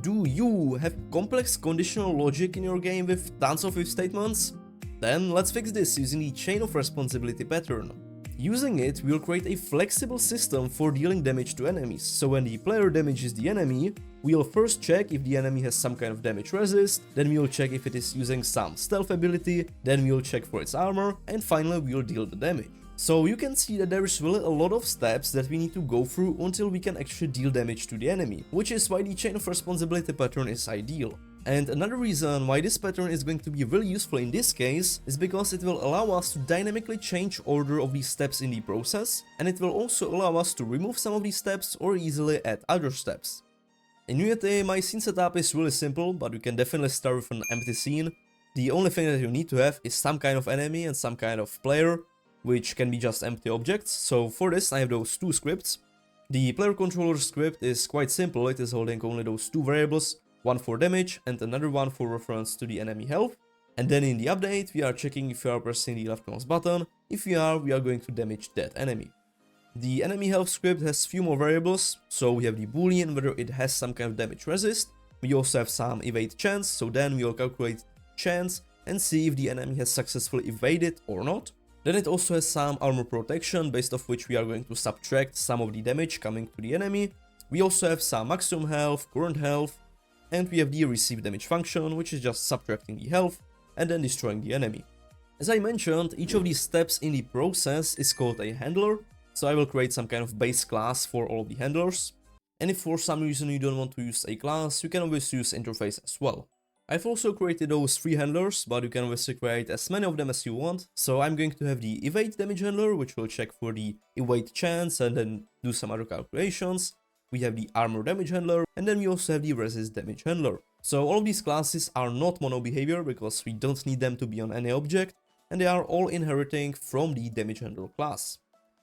do you have complex conditional logic in your game with tons of if statements? Then let's fix this using the chain of responsibility pattern. Using it, we'll create a flexible system for dealing damage to enemies, so when the player damages the enemy, we'll first check if the enemy has some kind of damage resist, then we'll check if it is using some stealth ability, then we'll check for its armor, and finally we'll deal the damage. So you can see that there is really a lot of steps that we need to go through until we can actually deal damage to the enemy, which is why the chain of responsibility pattern is ideal. And another reason why this pattern is going to be really useful in this case is because it will allow us to dynamically change order of these steps in the process, and it will also allow us to remove some of these steps or easily add other steps. In Unity, my scene setup is really simple, but you can definitely start with an empty scene. The only thing that you need to have is some kind of enemy and some kind of player, which can be just empty objects. So for this I have those two scripts. The player controller script is quite simple, it is holding only those two variables, one for damage and another one for reference to the enemy health. And then in the update we are checking if we are pressing the left mouse button. If we are going to damage that enemy. The enemy health script has few more variables, so we have the boolean whether it has some kind of damage resist. We also have some evade chance, so then we will calculate chance and see if the enemy has successfully evaded or not. Then it also has some armor protection, based off which we are going to subtract some of the damage coming to the enemy. We also have some maximum health, current health, and we have the receive damage function, which is just subtracting the health and then destroying the enemy. As I mentioned, each of these steps in the process is called a handler, so I will create some kind of base class for all of the handlers. And if for some reason you don't want to use a class, you can always use interface as well. I've also created those 3 handlers, but you can obviously create as many of them as you want. So I'm going to have the evade damage handler, which will check for the evade chance and then do some other calculations. We have the armor damage handler, and then we also have the resist damage handler. So all of these classes are not mono behavior because we don't need them to be on any object, and they are all inheriting from the damage handler class.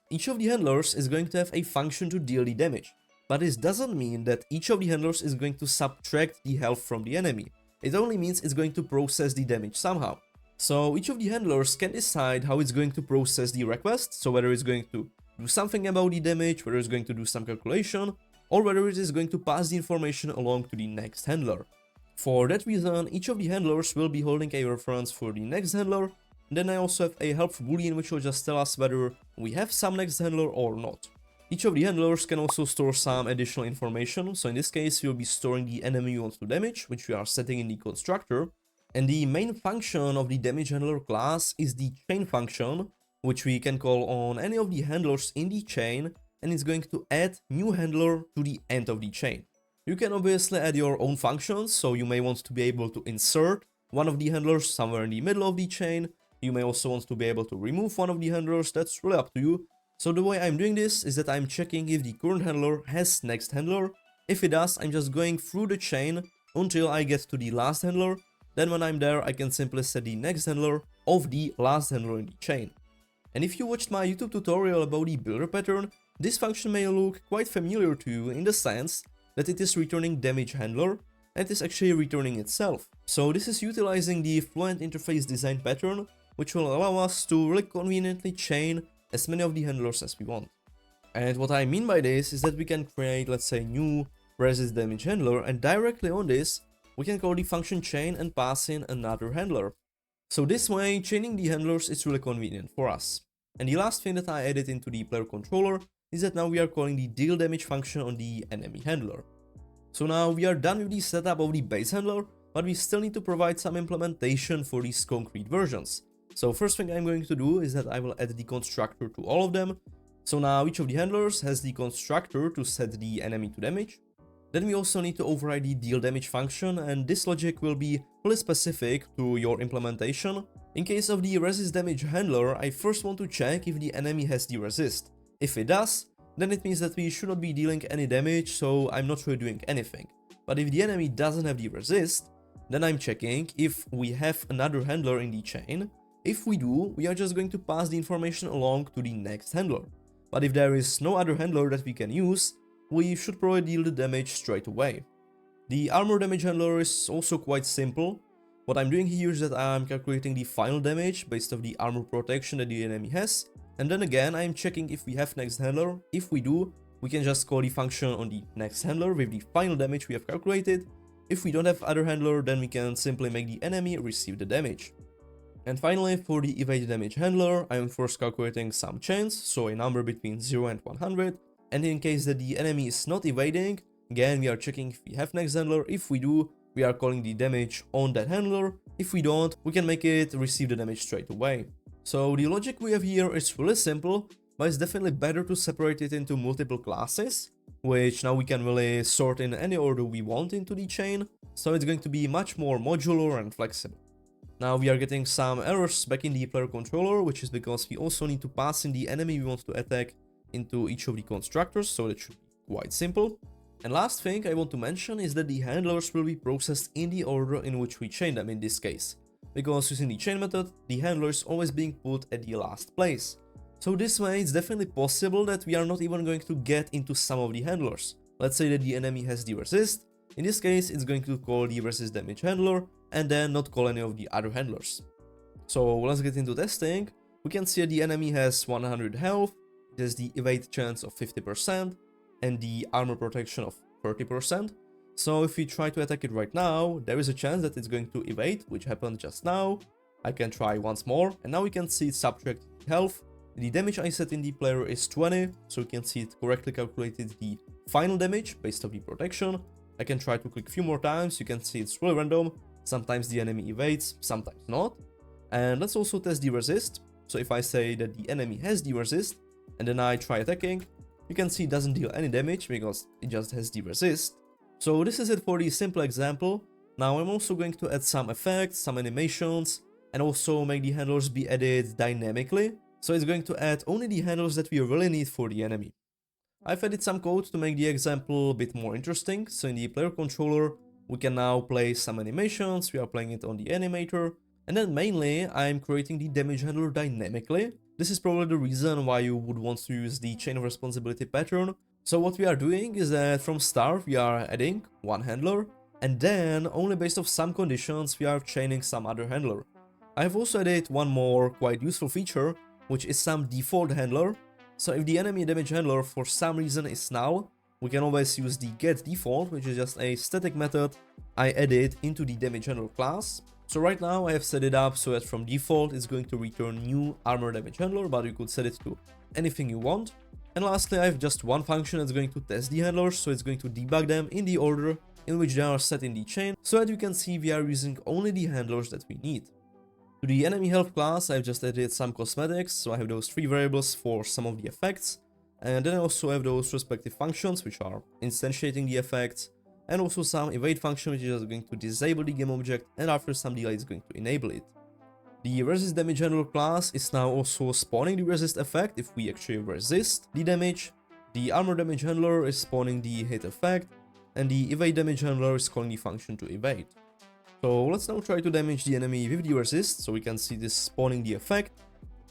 Each of the handlers is going to have a function to deal the damage, but this doesn't mean that each of the handlers is going to subtract the health from the enemy. It only means it's going to process the damage somehow. So each of the handlers can decide how it's going to process the request, so whether it's going to do something about the damage, whether it's going to do some calculation, or whether it is going to pass the information along to the next handler. For that reason, each of the handlers will be holding a reference for the next handler, and then I also have a help boolean which will just tell us whether we have some next handler or not. Each of the handlers can also store some additional information, so in this case we'll be storing the enemy we want to damage, which we are setting in the constructor. And the main function of the damage handler class is the chain function, which we can call on any of the handlers in the chain, and it's going to add new handler to the end of the chain. You can obviously add your own functions, so you may want to be able to insert one of the handlers somewhere in the middle of the chain. You may also want to be able to remove one of the handlers, that's really up to you. So the way I'm doing this is that I'm checking if the current handler has next handler. If it does, I'm just going through the chain until I get to the last handler. Then when I'm there, I can simply set the next handler of the last handler in the chain. And if you watched my YouTube tutorial about the builder pattern, this function may look quite familiar to you in the sense that it is returning damage handler and it is actually returning itself. So this is utilizing the fluent interface design pattern, which will allow us to really conveniently chain as many of the handlers as we want. And what I mean by this is that we can create, let's say, new resist damage handler, and directly on this we can call the function chain and pass in another handler. So this way, chaining the handlers is really convenient for us. And the last thing that I added into the player controller is that now we are calling the deal damage function on the enemy handler. So now we are done with the setup of the base handler, but we still need to provide some implementation for these concrete versions. So first thing I'm going to do is that I will add the constructor to all of them. So now each of the handlers has the constructor to set the enemy to damage. Then we also need to override the deal damage function, and this logic will be really specific to your implementation. In case of the resist damage handler, I first want to check if the enemy has the resist. If it does, then it means that we should not be dealing any damage, so I'm not really doing anything. But if the enemy doesn't have the resist, then I'm checking if we have another handler in the chain. If we do, we are just going to pass the information along to the next handler. But if there is no other handler that we can use, we should probably deal the damage straight away. The armor damage handler is also quite simple. What I'm doing here is that I'm calculating the final damage based off the armor protection that the enemy has, and then again I'm checking if we have next handler. If we do, we can just call the function on the next handler with the final damage we have calculated, If we don't have other handler, then we can simply make the enemy receive the damage. And finally, for the evade damage handler, I am first calculating some chance, so a number between 0 and 100, and in case that the enemy is not evading, again we are checking if we have next handler. If we do, we are calling the damage on that handler. If we don't, we can make it receive the damage straight away. So the logic we have here is really simple, but it's definitely better to separate it into multiple classes, which now we can really sort in any order we want into the chain, so it's going to be much more modular and flexible. Now we are getting some errors back in the player controller, which is because we also need to pass in the enemy we want to attack into each of the constructors, so that should be quite simple. And last thing I want to mention is that the handlers will be processed in the order in which we chain them in this case, because using the chain method, the handler is always being put at the last place. So this way it's definitely possible that we are not even going to get into some of the handlers. Let's say that the enemy has the resist, in this case it's going to call the resist damage handler, and then not call any of the other handlers. So let's get into testing. We can see that the enemy has 100 health, it has the evade chance of 50%, and the armor protection of 30%. So if we try to attack it right now, there is a chance that it's going to evade, which happened just now. I can try once more, and now we can see it subtract health. The damage I set in the player is 20, so we can see it correctly calculated the final damage based on the protection. I can try to click a few more times, you can see it's really random. Sometimes the enemy evades, sometimes not. And let's also test the resist. So if I say that the enemy has the resist, and then I try attacking, you can see it doesn't deal any damage because it just has the resist. So this is it for the simple example. Now I'm also going to add some effects, some animations, and also make the handlers be added dynamically. So it's going to add only the handlers that we really need for the enemy. I've added some code to make the example a bit more interesting. So in the player controller, we can now play some animations, we are playing it on the animator, and then mainly I'm creating the damage handler dynamically. This is probably the reason why you would want to use the chain of responsibility pattern. So what we are doing is that from start we are adding one handler, and then only based off some conditions we are chaining some other handler. I have also added one more quite useful feature, which is some default handler. So if the enemy damage handler for some reason is null, we can always use the get default, which is just a static method I added into the damage handler class. So right now I have set it up so that from default it's going to return new armor damage handler, but you could set it to anything you want. And lastly, I have just one function that's going to test the handlers, so it's going to debug them in the order in which they are set in the chain, so that you can see we are using only the handlers that we need. To the enemy health class, I've just added some cosmetics, so I have those 3 variables for some of the effects. And then I also have those respective functions, which are instantiating the effects, and also some evade function, which is just going to disable the game object, and after some delay is going to enable it. The resist damage handler class is now also spawning the resist effect if we actually resist the damage. The armor damage handler is spawning the hit effect, and the evade damage handler is calling the function to evade. So let's now try to damage the enemy with the resist, so we can see this spawning the effect.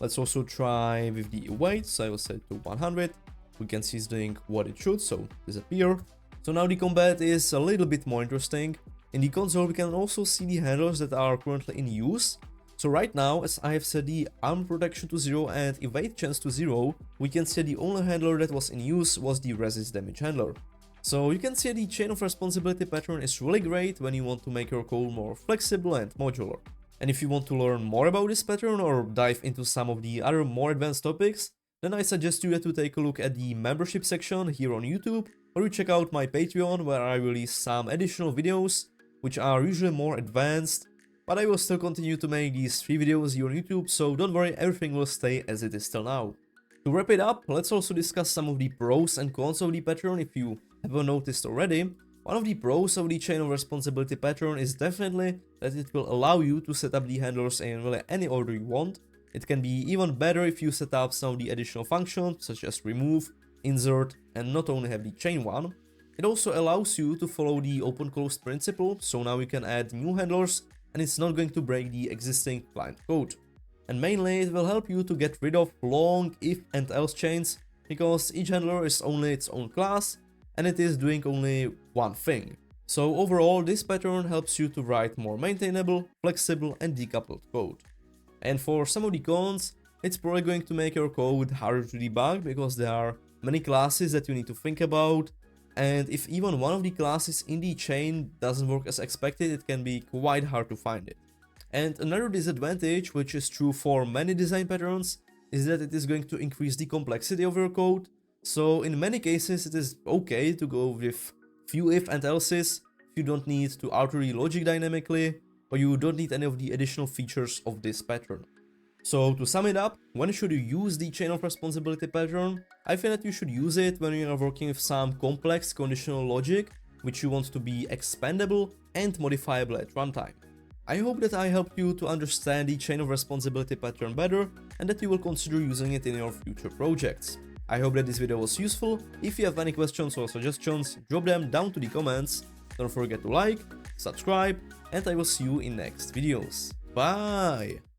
Let's also try with the evade, so I will set it to 100. We can see it's doing what it should, so disappear. So now the combat is a little bit more interesting. In the console we can also see the handlers that are currently in use. So right now, as I have set the armor protection to 0 and evade chance to 0, we can see the only handler that was in use was the resist damage handler. So you can see the chain of responsibility pattern is really great when you want to make your code more flexible and modular. And if you want to learn more about this pattern or dive into some of the other more advanced topics, then I suggest you to take a look at the membership section here on YouTube, or you check out my Patreon where I release some additional videos, which are usually more advanced, but I will still continue to make these 3 videos here on YouTube, so don't worry, everything will stay as it is till now. To wrap it up, let's also discuss some of the pros and cons of the pattern if you haven't noticed already. One of the pros of the chain of responsibility pattern is definitely that it will allow you to set up the handlers in really any order you want. It can be even better if you set up some of the additional functions such as remove, insert, and not only have the chain one. It also allows you to follow the open-close principle, so now you can add new handlers and it's not going to break the existing client code. And mainly it will help you to get rid of long if and else chains, because each handler is only its own class and it is doing only one thing. So overall, this pattern helps you to write more maintainable, flexible and decoupled code. And for some of the cons, it's probably going to make your code harder to debug because there are many classes that you need to think about. And if even one of the classes in the chain doesn't work as expected, it can be quite hard to find it. And another disadvantage, which is true for many design patterns, is that it is going to increase the complexity of your code. So in many cases it is okay to go with few if and else's if you don't need to alter the logic dynamically, or you don't need any of the additional features of this pattern. So to sum it up, when should you use the chain of responsibility pattern? I feel that you should use it when you are working with some complex conditional logic, which you want to be expandable and modifiable at runtime. I hope that I helped you to understand the chain of responsibility pattern better and that you will consider using it in your future projects. I hope that this video was useful. If you have any questions or suggestions, drop them down to the comments. Don't forget to like, subscribe, and I will see you in next videos. Bye!